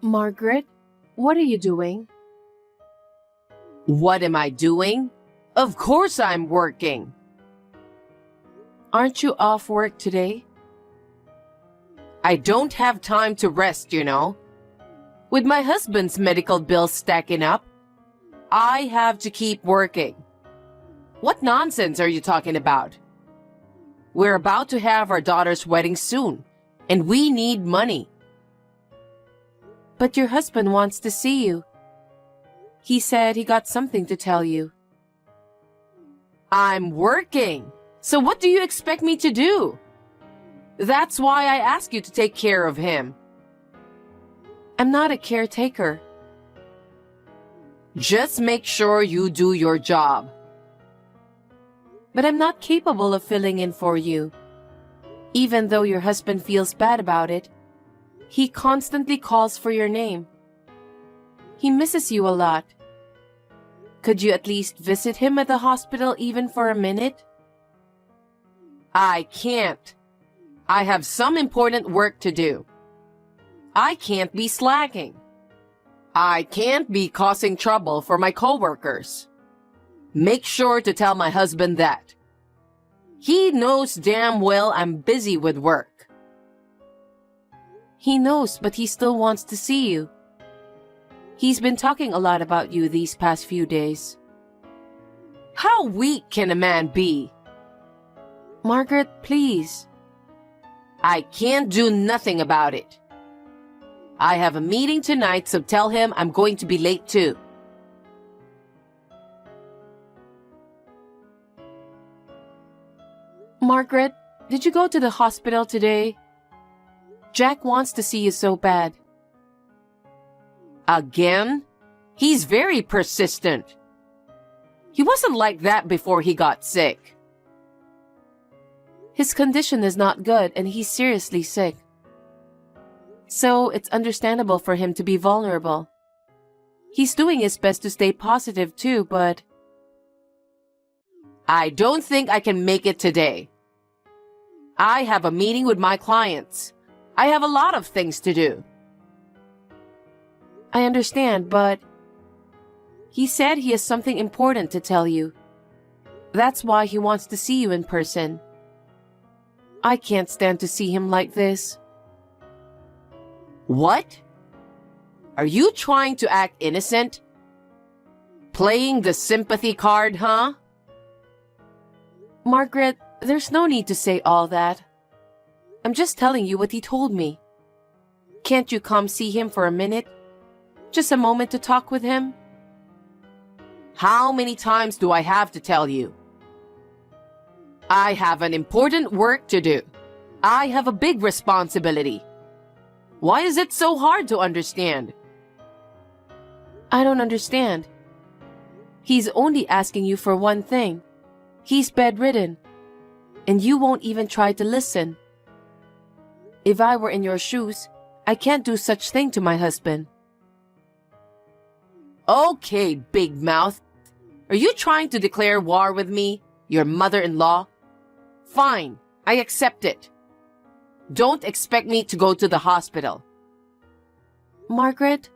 Margaret, what are you doing? What am I doing? Of course I'm working. Aren't you off work today? I don't have time to rest, you know. With my husband's medical bills stacking up, I have to keep working. What nonsense are you talking about? We're about to have our daughter's wedding soon, and we need money. But your husband wants to see you. He said he got something to tell you. I'm working, so what do you expect me to do? That's why I ask you to take care of him. I'm not a caretaker. Just make sure you do your job. But I'm not capable of filling in for you. Even though your husband feels bad about it, he constantly calls for your name. He misses you a lot. Could you at least visit him at the hospital even for a minute? I can't. I have some important work to do. I can't be slacking. I can't be causing trouble for my coworkers. Make sure to tell my husband that. He knows damn well I'm busy with work. He knows, but he still wants to see you. He's been talking a lot about you these past few days. How weak can a man be? Margaret, please. I can't do nothing about it. I have a meeting tonight, so tell him I'm going to be late too. Margaret, did you go to the hospital today? Jack wants to see you so bad. Again? He's very persistent. He wasn't like that before he got sick. His condition is not good and he's seriously sick. So it's understandable for him to be vulnerable. He's doing his best to stay positive too, but... I don't think I can make it today. I have a meeting with my clients. I have a lot of things to do. I understand, but... He said he has something important to tell you. That's why he wants to see you in person. I can't stand to see him like this. What? Are you trying to act innocent? Playing the sympathy card, huh? Margaret, there's no need to say all that. I'm just telling you what he told me. Can't you come see him for a minute? Just a moment to talk with him? How many times do I have to tell you? I have an important work to do. I have a big responsibility. Why is it so hard to understand? I don't understand. He's only asking you for one thing. He's bedridden. And you won't even try to listen. If I were in your shoes, I can't do such thing to my husband. Okay, big mouth. Are you trying to declare war with me, your mother-in-law? Fine, I accept it. Don't expect me to go to the hospital. Margaret?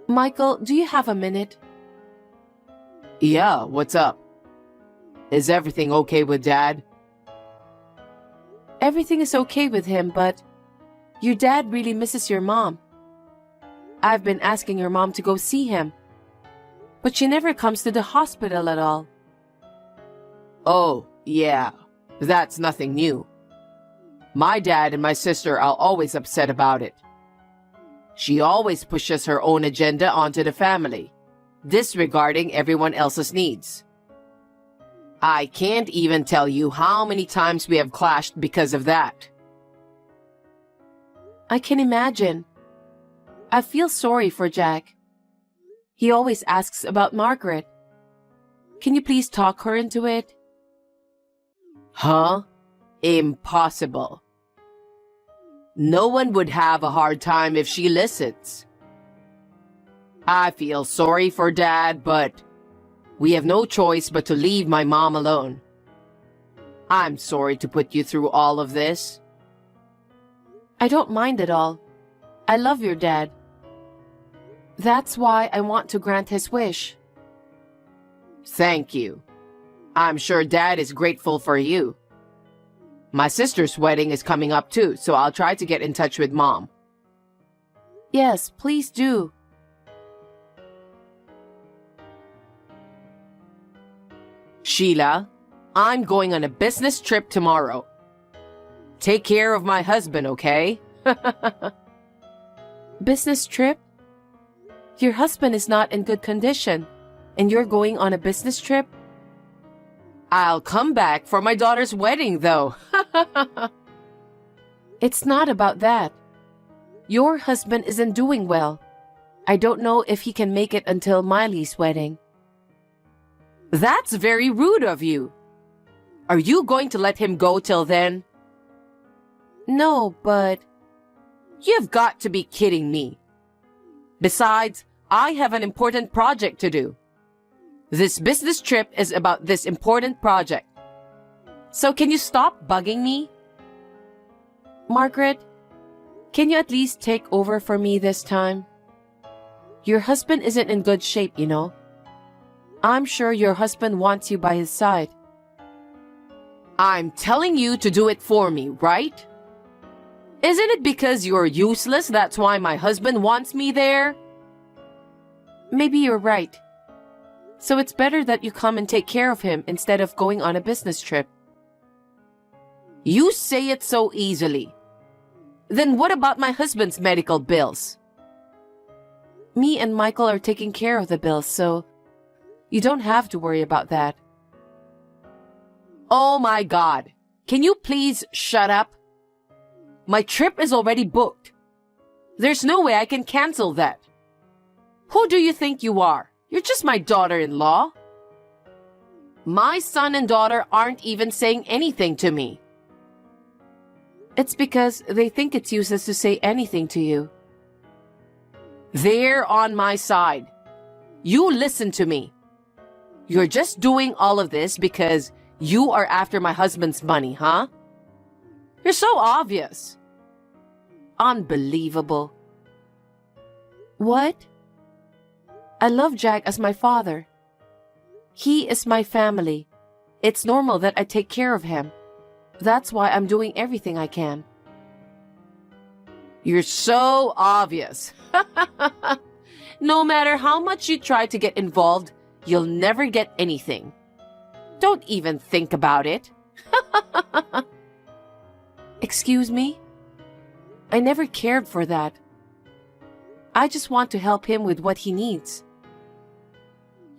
Michael, do you have a minute? Yeah, what's up? Is everything okay with Dad? Everything is okay with him, but your dad really misses your mom. I've been asking your mom to go see him, but she never comes to the hospital at all. Oh, yeah, that's nothing new. My dad and my sister are always upset about it. She always pushes her own agenda onto the family, disregarding everyone else's needs. I can't even tell you how many times we have clashed because of that. I can imagine. I feel sorry for Jack. He always asks about Margaret. Can you please talk her into it? Huh? Impossible. No one would have a hard time if she listens. I feel sorry for Dad, but we have no choice but to leave my mom alone. I'm sorry to put you through all of this. I don't mind at all. I love your dad. That's why I want to grant his wish. Thank you. I'm sure Dad is grateful for you. My sister's wedding is coming up too, so I'll try to get in touch with Mom. Yes, please do. Sheila, I'm going on a business trip tomorrow. Take care of my husband, okay? Business trip? Your husband is not in good condition, and you're going on a business trip? I'll come back for my daughter's wedding, though. It's not about that. Your husband isn't doing well. I don't know if he can make it until Miley's wedding. That's very rude of you. Are you going to let him go till then? No, but You've got to be kidding me. Besides, I have an important project to do. This business trip is about this important project. So can you stop bugging me? Margaret, can you at least take over for me this time? Your husband isn't in good shape, you know. I'm sure your husband wants you by his side. I'm telling you to do it for me, right? Isn't it because you're useless that's why my husband wants me there? Maybe you're right. So it's better that you come and take care of him instead of going on a business trip. You say it so easily. Then what about my husband's medical bills? Me and Michael are taking care of the bills, so you don't have to worry about that. Oh my God. Can you please shut up? My trip is already booked. There's no way I can cancel that. Who do you think you are? You're just my daughter-in-law. My son and daughter aren't even saying anything to me. It's because they think it's useless to say anything to you. They're on my side. You listen to me. You're just doing all of this because you are after my husband's money, huh? You're so obvious. Unbelievable. What? I love Jack as my father. He is my family. It's normal that I take care of him. That's why I'm doing everything I can. You're so obvious. No matter how much you try to get involved, you'll never get anything. Don't even think about it. Excuse me? I never cared for that. I just want to help him with what he needs.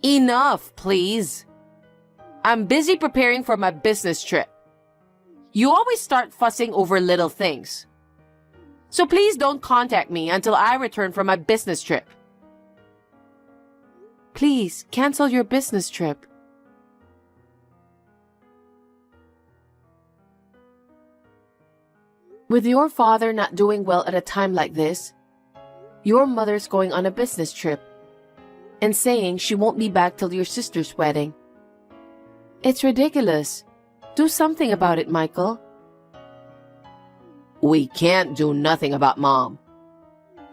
Enough, please. I'm busy preparing for my business trip. You always start fussing over little things. So please don't contact me until I return from my business trip. Please, cancel your business trip. With your father not doing well at a time like this, your mother's going on a business trip and saying she won't be back till your sister's wedding. It's ridiculous. Do something about it, Michael. We can't do nothing about Mom.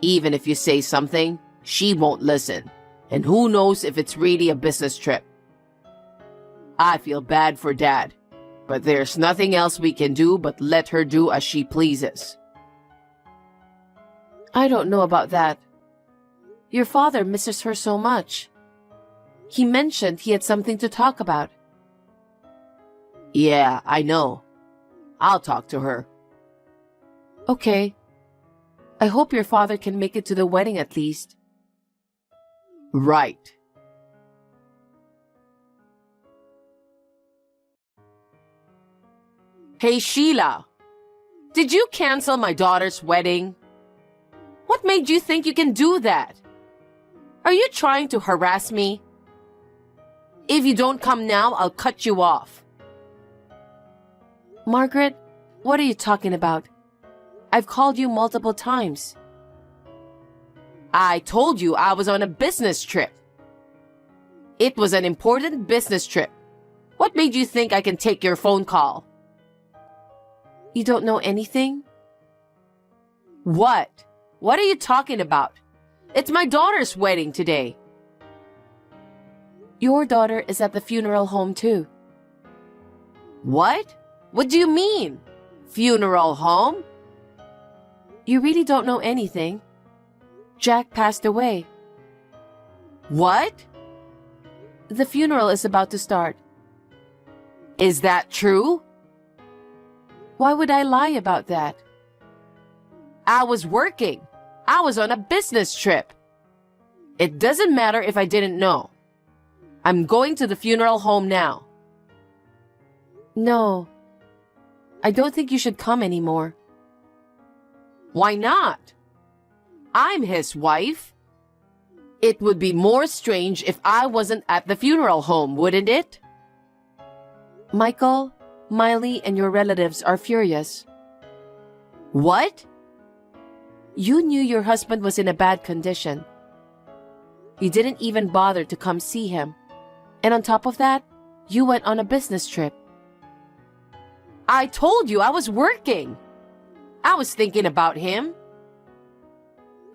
Even if you say something, she won't listen. And who knows if it's really a business trip. I feel bad for Dad, but there's nothing else we can do but let her do as she pleases. I don't know about that. Your father misses her so much. He mentioned he had something to talk about. Yeah, I know. I'll talk to her. Okay. I hope your father can make it to the wedding at least. Right. Hey, Sheila. Did you cancel my daughter's wedding? What made you think you can do that? Are you trying to harass me? If you don't come now, I'll cut you off. Margaret, what are you talking about? I've called you multiple times. I told you I was on a business trip. It was an important business trip. What made you think I can take your phone call? You don't know anything? What? What are you talking about? It's my daughter's wedding today. Your daughter is at the funeral home too. What? What do you mean? Funeral home? You really don't know anything. Jack passed away. What? The funeral is about to start. Is that true? Why would I lie about that? I was working. I was on a business trip. It doesn't matter if I didn't know. I'm going to the funeral home now. No. I don't think you should come anymore. Why not? I'm his wife. It would be more strange if I wasn't at the funeral home, wouldn't it? Michael, Miley, and your relatives are furious. What? You knew your husband was in a bad condition. You didn't even bother to come see him. And on top of that, you went on a business trip. I told you I was working. I was thinking about him.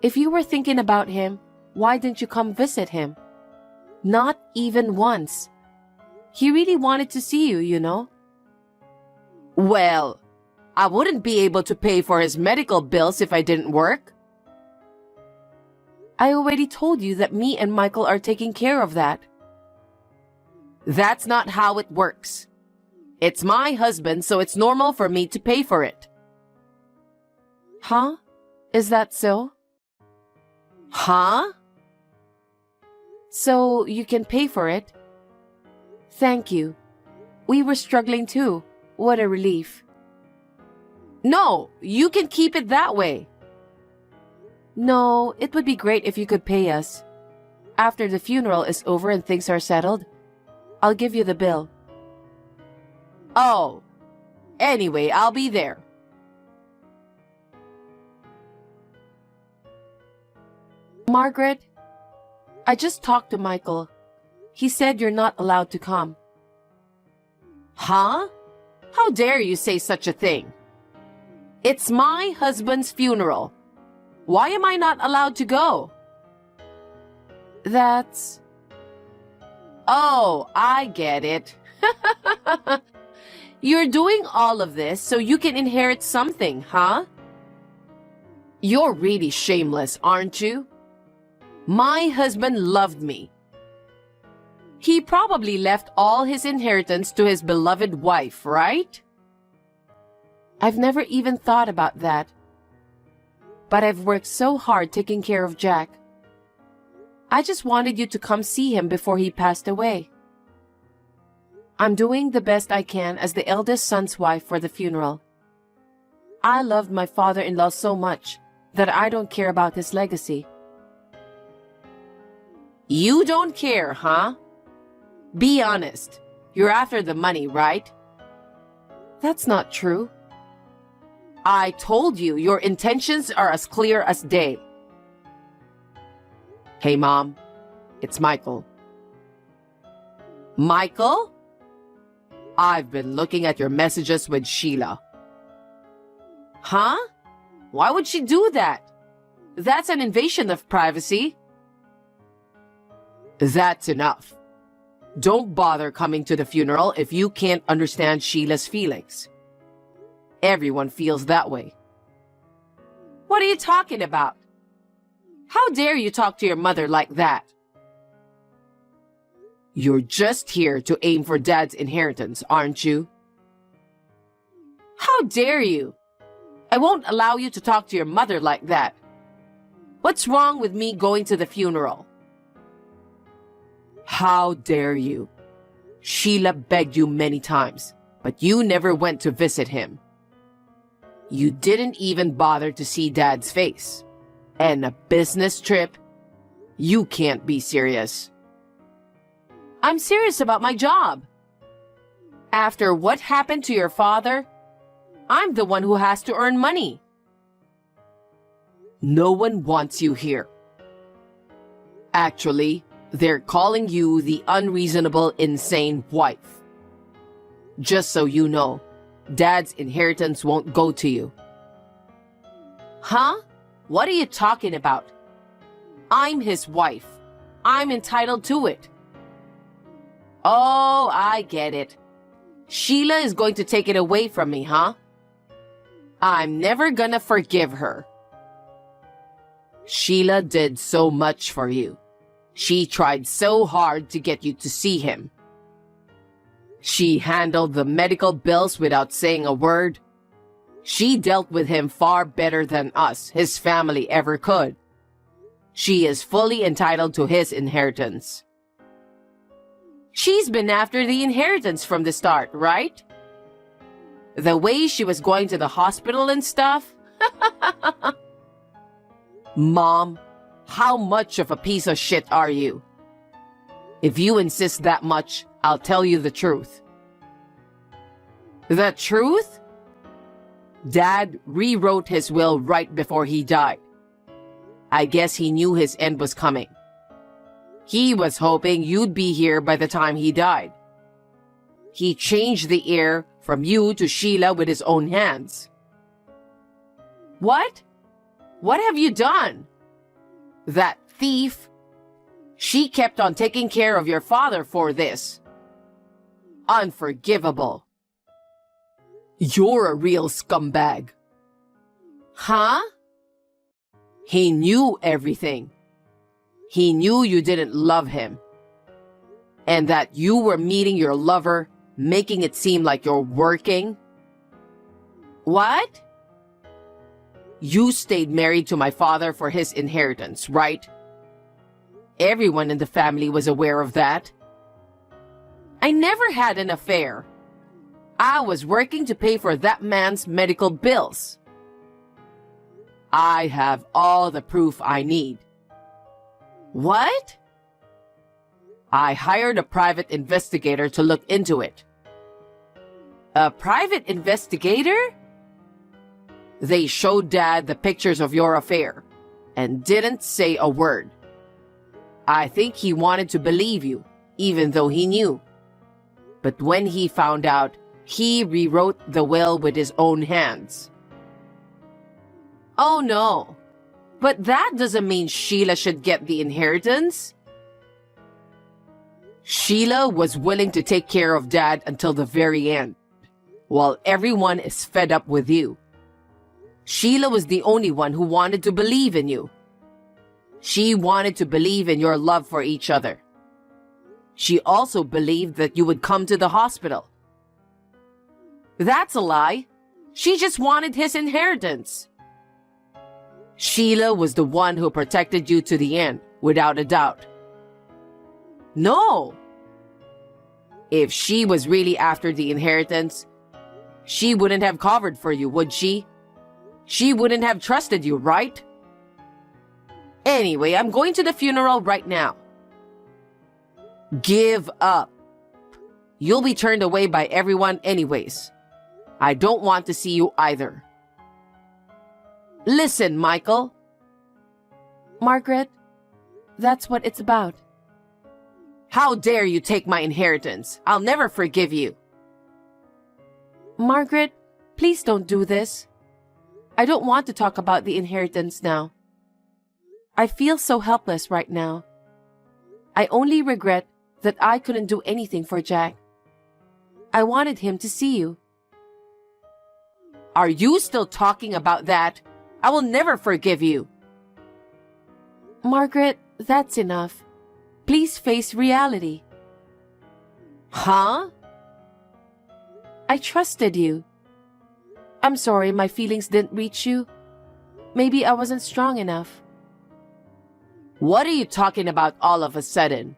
If you were thinking about him, why didn't you come visit him? Not even once. He really wanted to see you, you know. Well, I wouldn't be able to pay for his medical bills if I didn't work. I already told you that me and Michael are taking care of that. That's not how it works. It's my husband, so it's normal for me to pay for it. Huh? Is that so? Huh? So you can pay for it? Thank you. We were struggling too. What a relief. No, you can keep it that way. No, it would be great if you could pay us. After the funeral is over and things are settled, I'll give you the bill. Oh, anyway, I'll be there. Margaret, I just talked to Michael. He said you're not allowed to come. Huh? How dare you say such a thing? It's my husband's funeral. Why am I not allowed to go? That's... Oh, I get it. You're doing all of this so you can inherit something, huh? You're really shameless, aren't you? My husband loved me. He probably left all his inheritance to his beloved wife, right? I've never even thought about that. But I've worked so hard taking care of Jack. I just wanted you to come see him before he passed away. I'm doing the best I can as the eldest son's wife for the funeral. I loved my father-in-law so much that I don't care about his legacy. You don't care, huh? Be honest. You're after the money, right? That's not true. I told you your intentions are as clear as day. Hey, Mom. It's Michael. Michael? I've been looking at your messages with Sheila. Huh? Why would she do that? That's an invasion of privacy. That's enough. Don't bother coming to the funeral if you can't understand Sheila's feelings. Everyone feels that way. What are you talking about? How dare you talk to your mother like that? You're just here to aim for Dad's inheritance, aren't you? How dare you? I won't allow you to talk to your mother like that. What's wrong with me going to the funeral? How dare you? Sheila begged you many times, but you never went to visit him. You didn't even bother to see Dad's face. And a business trip? You can't be serious. I'm serious about my job. After what happened to your father, I'm the one who has to earn money. No one wants you here. Actually, they're calling you the unreasonable, insane wife. Just so you know, Dad's inheritance won't go to you. Huh? What are you talking about? I'm his wife. I'm entitled to it. Oh, I get it. Sheila is going to take it away from me, huh? I'm never gonna forgive her. Sheila did so much for you. She tried so hard to get you to see him. She handled the medical bills without saying a word. She dealt with him far better than us, his family, ever could. She is fully entitled to his inheritance. She's been after the inheritance from the start, right? The way she was going to the hospital and stuff? Mom, how much of a piece of shit are you? If you insist that much, I'll tell you the truth. The truth? Dad rewrote his will right before he died. I guess he knew his end was coming. He was hoping you'd be here by the time he died. He changed the heir from you to Sheila with his own hands. What? What have you done? That thief. She kept on taking care of your father for this. Unforgivable. You're a real scumbag. Huh? He knew everything. He knew you didn't love him. And that you were meeting your lover, making it seem like you're working. What? You stayed married to my father for his inheritance, right? Everyone in the family was aware of that. I never had an affair. I was working to pay for that man's medical bills. I have all the proof I need. What? I hired a private investigator to look into it. A private investigator? They showed Dad the pictures of your affair and didn't say a word. I think he wanted to believe you, even though he knew. But when he found out, he rewrote the will with his own hands. Oh no, but that doesn't mean Sheila should get the inheritance. Sheila was willing to take care of Dad until the very end, while everyone is fed up with you. Sheila was the only one who wanted to believe in you. She wanted to believe in your love for each other. She also believed that you would come to the hospital. That's a lie. She just wanted his inheritance. Sheila was the one who protected you to the end, without a doubt. No! If she was really after the inheritance, she wouldn't have covered for you, would she? She wouldn't have trusted you, right? Anyway, I'm going to the funeral right now. Give up. You'll be turned away by everyone anyways. I don't want to see you either. Listen, Michael. Margaret, that's what it's about. How dare you take my inheritance? I'll never forgive you. Margaret, please don't do this. I don't want to talk about the inheritance now. I feel so helpless right now. I only regret that I couldn't do anything for Jack. I wanted him to see you. Are you still talking about that? I will never forgive you. Margaret, that's enough. Please face reality. Huh? I trusted you. I'm sorry my feelings didn't reach you. Maybe I wasn't strong enough. What are you talking about all of a sudden?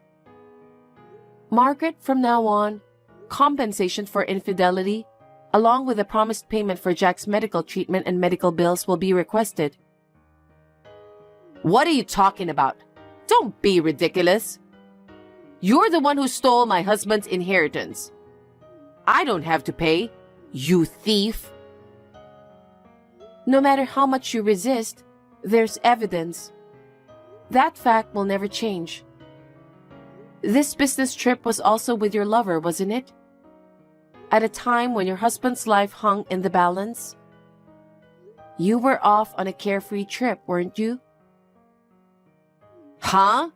Margaret, from now on, compensation for infidelity, along with a promised payment for Jack's medical treatment and medical bills, will be requested. What are you talking about? Don't be ridiculous. You're the one who stole my husband's inheritance. I don't have to pay, you thief. No matter how much you resist, there's evidence. That fact will never change. This business trip was also with your lover, wasn't it? At a time when your husband's life hung in the balance? You were off on a carefree trip, weren't you? Huh?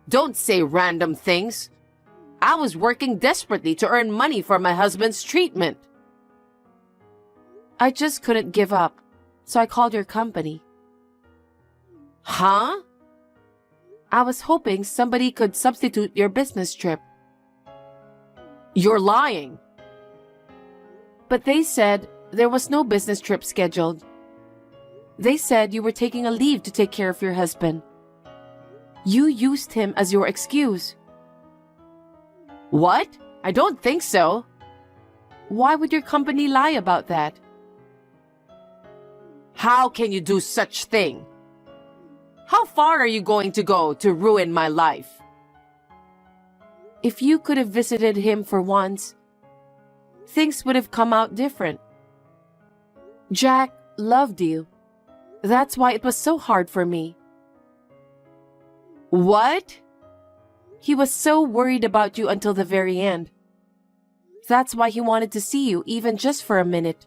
Don't say random things. I was working desperately to earn money for my husband's treatment. I just couldn't give up, so I called your company. Huh? I was hoping somebody could substitute your business trip. You're lying. But they said there was no business trip scheduled. They said you were taking a leave to take care of your husband. You used him as your excuse. What? I don't think so. Why would your company lie about that? How can you do such thing? How far are you going to go to ruin my life? If you could have visited him for once, things would have come out different. Jack loved you. That's why it was so hard for me. What? He was so worried about you until the very end. That's why he wanted to see you, even just for a minute.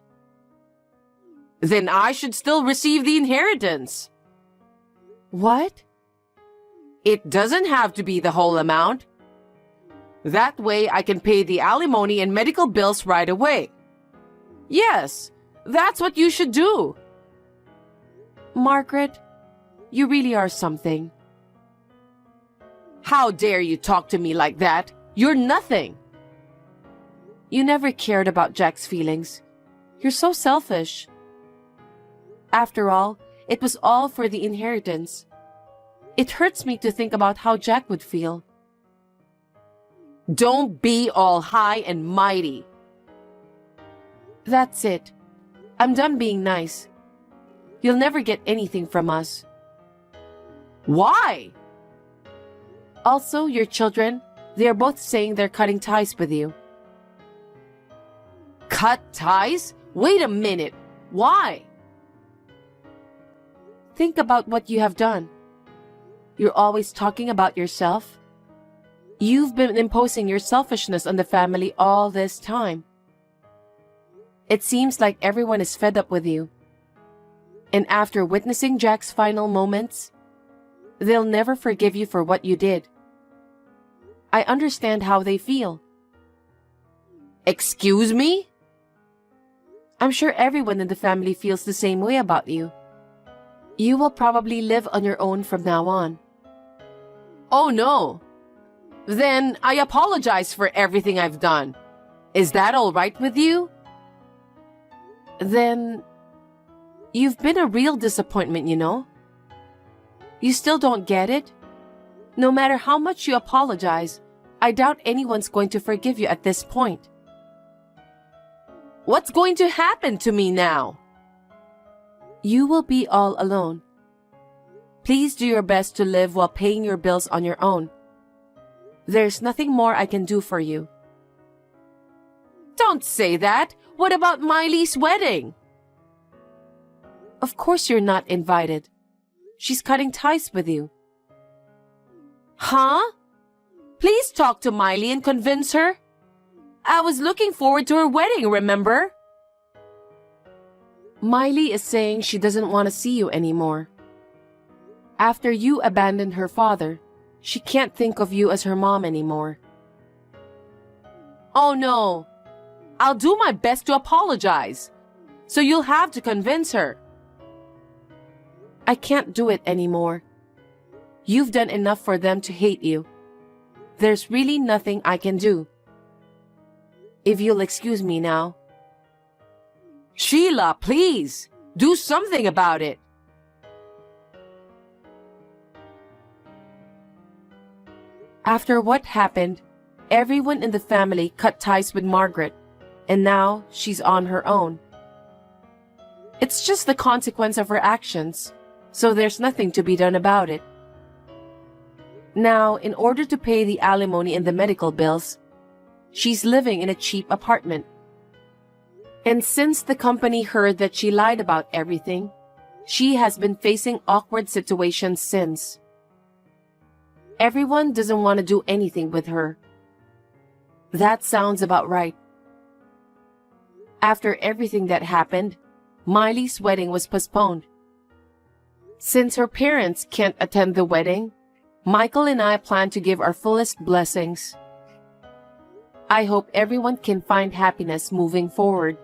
Then I should still receive the inheritance. What? It doesn't have to be the whole amount. That way I can pay the alimony and medical bills right away. Yes, that's what you should do. Margaret, you really are something. How dare you talk to me like that? You're nothing. You never cared about Jack's feelings. You're so selfish. After all, it was all for the inheritance. It hurts me to think about how Jack would feel. Don't be all high and mighty. That's it. I'm done being nice. You'll never get anything from us. Why? Also, your children, they are both saying they're cutting ties with you. Cut ties? Wait a minute. Why? Think about what you have done. You're always talking about yourself. You've been imposing your selfishness on the family all this time. It seems like everyone is fed up with you. And after witnessing Jack's final moments, they'll never forgive you for what you did. I understand how they feel. Excuse me? I'm sure everyone in the family feels the same way about you. You will probably live on your own from now on. Oh no. Then I apologize for everything I've done. Is that all right with you? Then you've been a real disappointment, you know. You still don't get it? No matter how much you apologize, I doubt anyone's going to forgive you at this point. What's going to happen to me now? You will be all alone. Please do your best to live while paying your bills on your own. There's nothing more I can do for you. Don't say that. What about Miley's wedding? Of course you're not invited. She's cutting ties with you. Huh? Please talk to Miley and convince her. I was looking forward to her wedding, remember? Miley is saying she doesn't want to see you anymore. After you abandoned her father, she can't think of you as her mom anymore. Oh no. I'll do my best to apologize. So you'll have to convince her. I can't do it anymore. You've done enough for them to hate you. There's really nothing I can do. If you'll excuse me now. Sheila, please, do something about it. After what happened, everyone in the family cut ties with Margaret, and now she's on her own. It's just the consequence of her actions, so there's nothing to be done about it. Now, in order to pay the alimony and the medical bills, she's living in a cheap apartment. And since the company heard that she lied about everything, she has been facing awkward situations since. Everyone doesn't want to do anything with her. That sounds about right. After everything that happened, Miley's wedding was postponed. Since her parents can't attend the wedding, Michael and I plan to give our fullest blessings. I hope everyone can find happiness moving forward.